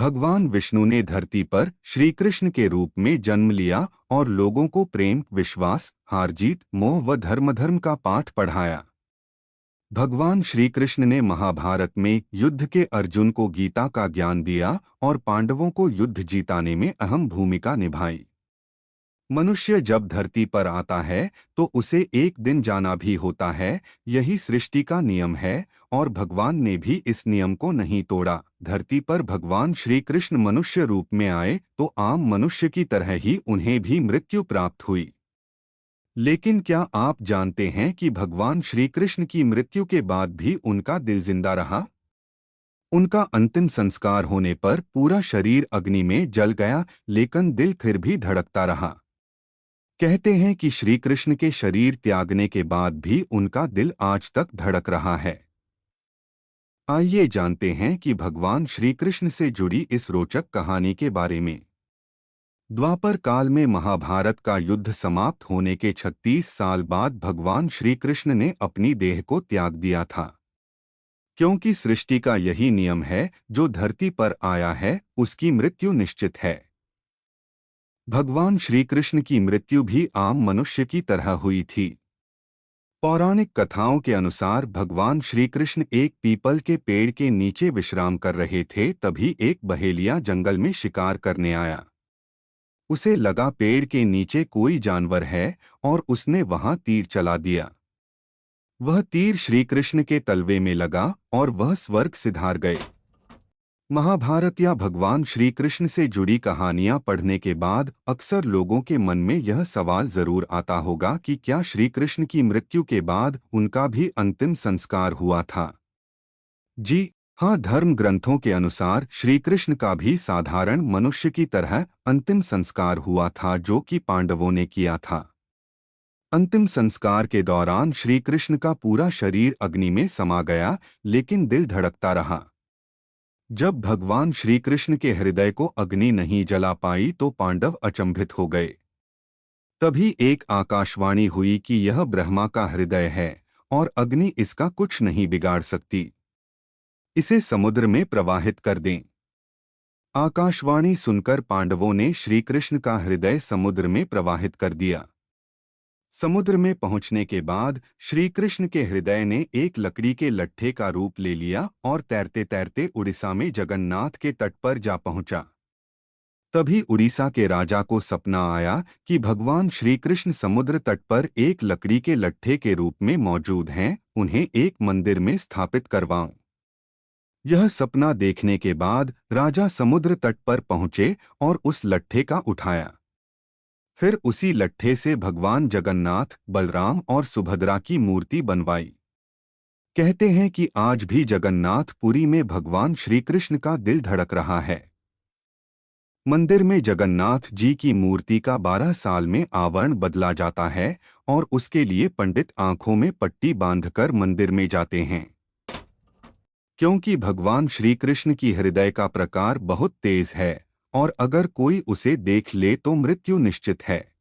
भगवान विष्णु ने धरती पर श्री कृष्ण के रूप में जन्म लिया और लोगों को प्रेम, विश्वास, हार जीत, मोह व धर्म का पाठ पढ़ाया। भगवान श्री कृष्ण ने महाभारत में युद्ध के अर्जुन को गीता का ज्ञान दिया और पांडवों को युद्ध जीताने में अहम भूमिका निभाई। मनुष्य जब धरती पर आता है तो उसे एक दिन जाना भी होता है, यही सृष्टि का नियम है और भगवान ने भी इस नियम को नहीं तोड़ा। धरती पर भगवान श्री कृष्ण मनुष्य रूप में आए तो आम मनुष्य की तरह ही उन्हें भी मृत्यु प्राप्त हुई। लेकिन क्या आप जानते हैं कि भगवान श्री कृष्ण की मृत्यु के बाद भी उनका दिल जिंदा रहा? उनका अंतिम संस्कार होने पर पूरा शरीर अग्नि में जल गया, लेकिन दिल फिर भी धड़कता रहा। कहते हैं कि श्री कृष्ण के शरीर त्यागने के बाद भी उनका दिल आज तक धड़क रहा है। आइए जानते हैं कि भगवान श्री कृष्ण से जुड़ी इस रोचक कहानी के बारे में। द्वापर काल में महाभारत का युद्ध समाप्त होने के 36 साल बाद भगवान श्री कृष्ण ने अपनी देह को त्याग दिया था। क्योंकि सृष्टि का यही नियम है, जो धरती पर आया है उसकी मृत्यु निश्चित है। भगवान श्री कृष्ण की मृत्यु भी आम मनुष्य की तरह हुई थी। पौराणिक कथाओं के अनुसार भगवान श्री कृष्ण एक पीपल के पेड़ के नीचे विश्राम कर रहे थे, तभी एक बहेलिया जंगल में शिकार करने आया। उसे लगा पेड़ के नीचे कोई जानवर है और उसने वहां तीर चला दिया। वह तीर श्री कृष्ण के तलवे में लगा और वह स्वर्ग सिधार गए। महाभारत या भगवान श्री कृष्ण से जुड़ी कहानियां पढ़ने के बाद अक्सर लोगों के मन में यह सवाल जरूर आता होगा कि क्या श्री कृष्ण की मृत्यु के बाद उनका भी अंतिम संस्कार हुआ था? जी हाँ, धर्म ग्रंथों के अनुसार श्री कृष्ण का भी साधारण मनुष्य की तरह अंतिम संस्कार हुआ था, जो कि पांडवों ने किया था। अंतिम संस्कार के दौरान श्री कृष्ण का पूरा शरीर अग्नि में समा गया, लेकिन दिल धड़कता रहा। जब भगवान श्री कृष्ण के हृदय को अग्नि नहीं जला पाई तो पांडव अचंभित हो गए। तभी एक आकाशवाणी हुई कि यह ब्रह्मा का हृदय है और अग्नि इसका कुछ नहीं बिगाड़ सकती। इसे समुद्र में प्रवाहित कर दें। आकाशवाणी सुनकर पांडवों ने श्री कृष्ण का हृदय समुद्र में प्रवाहित कर दिया। समुद्र में पहुंचने के बाद श्री कृष्ण के हृदय ने एक लकड़ी के लट्ठे का रूप ले लिया और तैरते तैरते उड़ीसा में जगन्नाथ के तट पर जा पहुंचा। तभी उड़ीसा के राजा को सपना आया कि भगवान श्री कृष्ण समुद्र तट पर एक लकड़ी के लट्ठे के रूप में मौजूद हैं, उन्हें एक मंदिर में स्थापित करवाऊं। यह सपना देखने के बाद राजा समुद्र तट पर पहुंचे और उस लट्ठे का उठाया। फिर उसी लट्ठे से भगवान जगन्नाथ, बलराम और सुभद्रा की मूर्ति बनवाई। कहते हैं कि आज भी जगन्नाथ पुरी में भगवान श्री कृष्ण का दिल धड़क रहा है। मंदिर में जगन्नाथ जी की मूर्ति का 12 साल में आवरण बदला जाता है और उसके लिए पंडित आंखों में पट्टी बांधकर मंदिर में जाते हैं। क्योंकि भगवान श्री कृष्ण की हृदय का प्रकार बहुत तेज है और अगर कोई उसे देख ले तो मृत्यु निश्चित है।